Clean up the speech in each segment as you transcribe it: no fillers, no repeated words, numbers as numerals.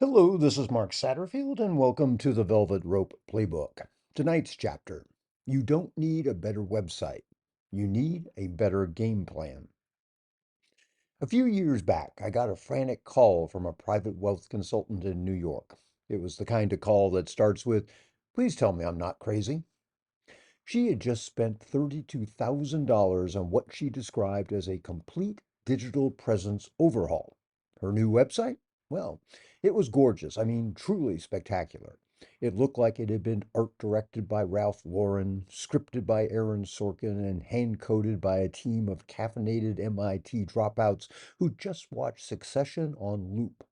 Hello, this is Mark Satterfield, and welcome to the Velvet Rope Playbook. Tonight's chapter: You don't need a better website, you need a better game plan. A few years back, I got a frantic call from a private wealth consultant in New York. It was the kind of call that starts with, "Please tell me I'm not crazy." She had just spent $32,000 on what she described as a complete digital presence overhaul. Her new website? Well, it was gorgeous. I mean, truly spectacular. It looked like it had been art directed by Ralph Lauren, scripted by Aaron Sorkin, and hand coded by a team of caffeinated MIT dropouts who just watched Succession on loop.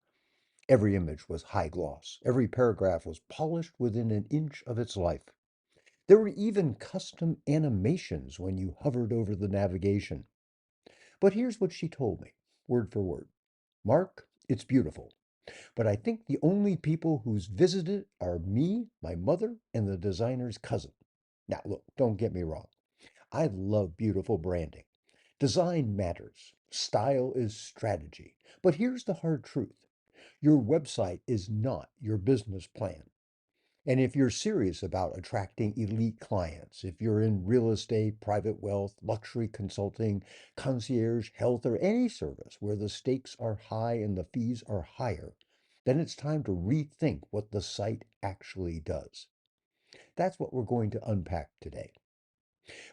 Every image was high gloss. Every paragraph was polished within an inch of its life. There were even custom animations when you hovered over the navigation. But here's what she told me, word for word. "Mark, it's beautiful, but I think the only people who's visited are me, my mother, and the designer's cousin." Now, look, don't get me wrong. I love beautiful branding. Design matters. Style is strategy. But here's the hard truth. Your website is not your business plan. And if you're serious about attracting elite clients, if you're in real estate, private wealth, luxury consulting, concierge, health, or any service where the stakes are high and the fees are higher, then it's time to rethink what the site actually does. That's what we're going to unpack today.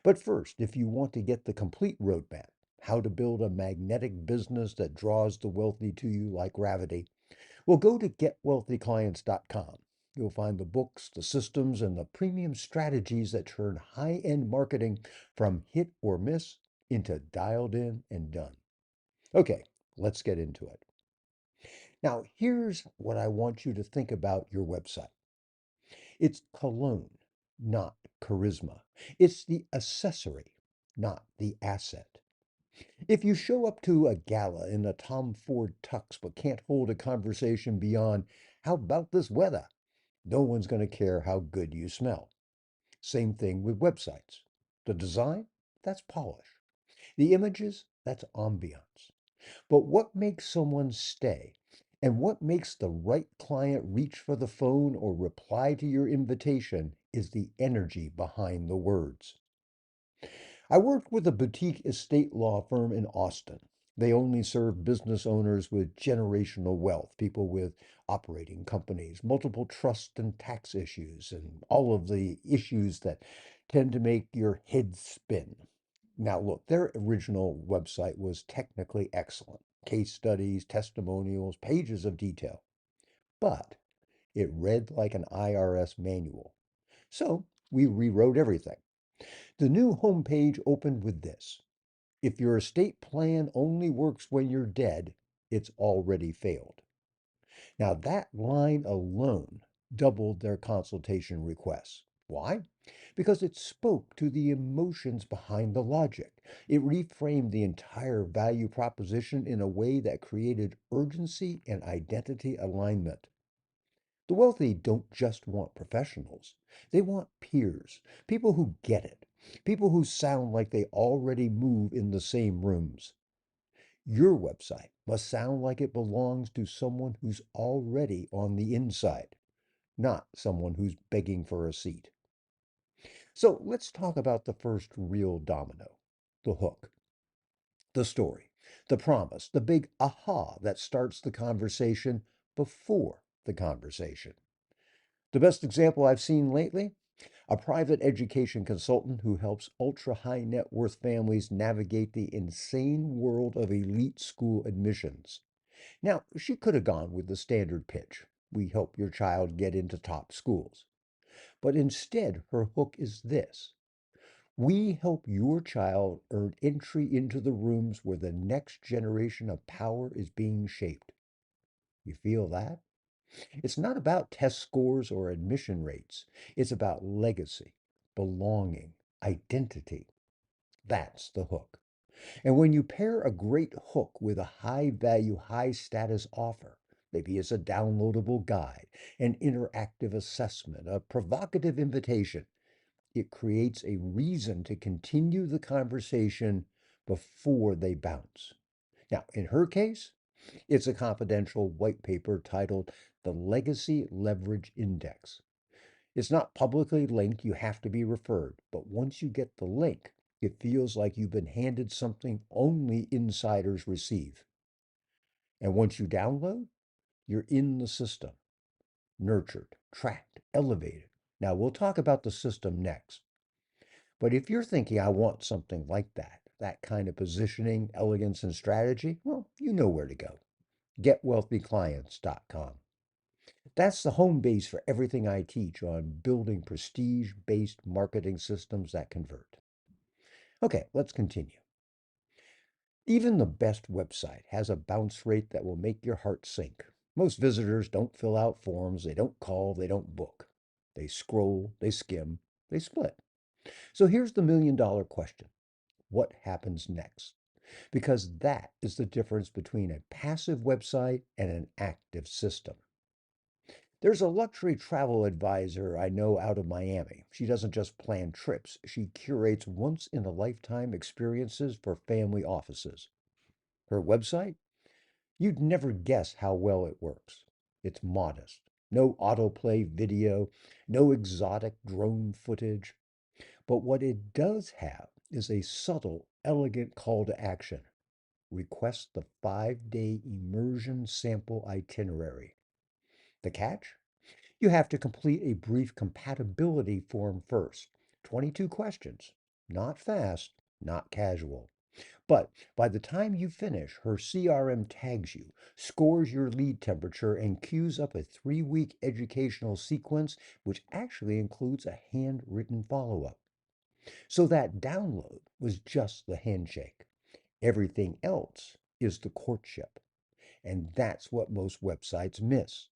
But first, if you want to get the complete roadmap, how to build a magnetic business that draws the wealthy to you like gravity, well, go to getwealthyclients.com. You'll find the books, the systems, and the premium strategies that turn high-end marketing from hit or miss into dialed in and done. Okay, let's get into it. Now, here's what I want you to think about your website. It's cologne, not charisma. It's the accessory, not the asset. If you show up to a gala in a Tom Ford tux but can't hold a conversation beyond, "How about this weather?" no one's going to care how good you smell. Same thing with websites. The design, that's polish. The images, that's ambiance. But what makes someone stay? And what makes the right client reach for the phone or reply to your invitation is the energy behind the words. I worked with a boutique estate law firm in Austin. They only serve business owners with generational wealth, people with operating companies, multiple trust and tax issues, and all of the issues that tend to make your head spin. Now, look, their original website was technically excellent: case studies, testimonials, pages of detail. But it read like an IRS manual. So we rewrote everything. The new homepage opened with this: "If your estate plan only works when you're dead, it's already failed." Now, that line alone doubled their consultation requests. Why? Because it spoke to the emotions behind the logic. It reframed the entire value proposition in a way that created urgency and identity alignment. The wealthy don't just want professionals, they want peers, people who get it, people who sound like they already move in the same rooms. Your website must sound like it belongs to someone who's already on the inside, not someone who's begging for a seat. So let's talk about the first real domino: the hook, the story, the promise, the big aha that starts the conversation before the conversation. The best example I've seen lately: a private education consultant who helps ultra high net worth families navigate the insane world of elite school admissions. Now, she could have gone with the standard pitch: "We help your child get into top schools." But instead, her hook is this: "We help your child earn entry into the rooms where the next generation of power is being shaped." You feel that? It's not about test scores or admission rates. It's about legacy, belonging, identity. That's the hook. And when you pair a great hook with a high value, high status offer, maybe it's a downloadable guide, an interactive assessment, a provocative invitation, it creates a reason to continue the conversation before they bounce. Now, in her case, It's a confidential white paper titled The Legacy Leverage Index. It's not publicly linked, you have to be referred. But once you get the link, it feels like you've been handed something only insiders receive. And once you download, you're in the system, nurtured, tracked, elevated. Now, we'll talk about the system next. But if you're thinking, I want something like that kind of positioning, elegance, and strategy, well, you know where to go. GetWealthyClients.com. That's the home base for everything I teach on building prestige based marketing systems that convert. Okay, let's continue. Even the best website has a bounce rate that will make your heart sink. Most visitors don't fill out forms, they don't call, they don't book. They scroll, they skim, they split. So here's the $1,000,000 question: what happens next? Because that is the difference between a passive website and an active system. There's a luxury travel advisor I know out of Miami. She doesn't just plan trips, she curates once in a lifetime experiences for family offices. Her website? You'd never guess how well it works. It's modest. No autoplay video, no exotic drone footage. But what it does have is a subtle, elegant call to action. Request the 5-day immersion sample itinerary. The catch? You have to complete a brief compatibility form first. 22 questions. Not fast, not casual. But by the time you finish, her CRM tags you, scores your lead temperature, and queues up a 3-week educational sequence, which actually includes a handwritten follow up. So that download was just the handshake. Everything else is the courtship. And that's what most websites miss.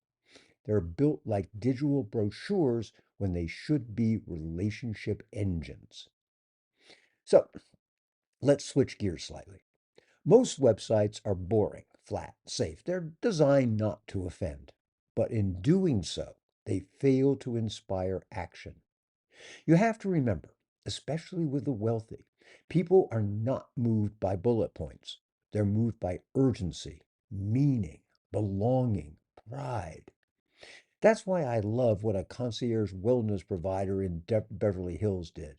They're built like digital brochures when they should be relationship engines. So let's switch gears slightly. Most websites are boring, flat, safe. They're designed not to offend. But in doing so, they fail to inspire action. You have to remember, especially with the wealthy, people are not moved by bullet points. They're moved by urgency, meaning, belonging, pride. That's why I love what a concierge wellness provider in Beverly Hills did.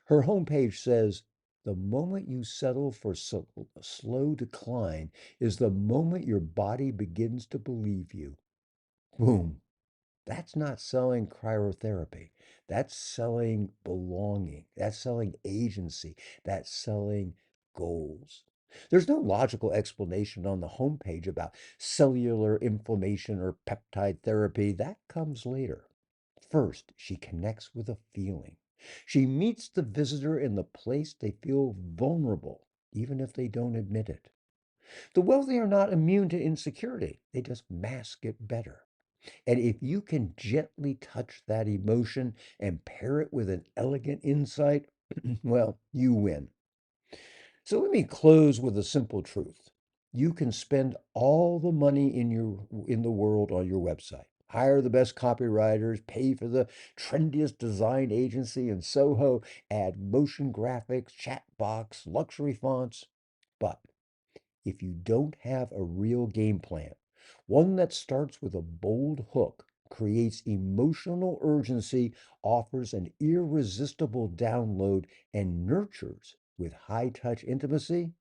Her homepage says, the moment you settle for slow decline is the moment your body begins to believe you. Boom. That's not selling cryotherapy. That's selling belonging. That's selling agency. That's selling goals. There's no logical explanation on the homepage about cellular inflammation or peptide therapy. That comes later. First, she connects with a feeling. She meets the visitor in the place they feel vulnerable, even if they don't admit it. The wealthy are not immune to insecurity, they just mask it better. And if you can gently touch that emotion and pair it with an elegant insight, well, you win. So let me close with a simple truth. You can spend all the money in the world on your website. Hire the best copywriters, pay for the trendiest design agency in Soho, add motion graphics, chat box, luxury fonts. But if you don't have a real game plan, one that starts with a bold hook, creates emotional urgency, offers an irresistible download, and nurtures with high touch intimacy,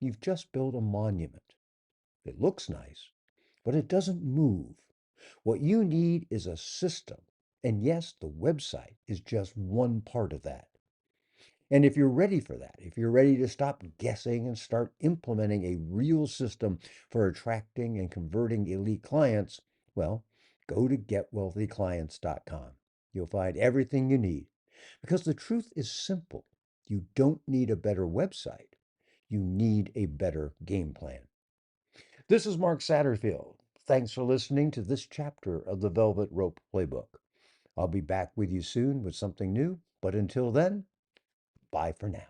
you've just built a monument. It looks nice, but it doesn't move. What you need is a system. And yes, the website is just one part of that. And if you're ready for that, if you're ready to stop guessing and start implementing a real system for attracting and converting elite clients, well, go to getwealthyclients.com. You'll find everything you need. Because the truth is simple: you don't need a better website, you need a better game plan. This is Mark Satterfield. Thanks for listening to this chapter of the Velvet Rope Playbook. I'll be back with you soon with something new, but until then, bye for now.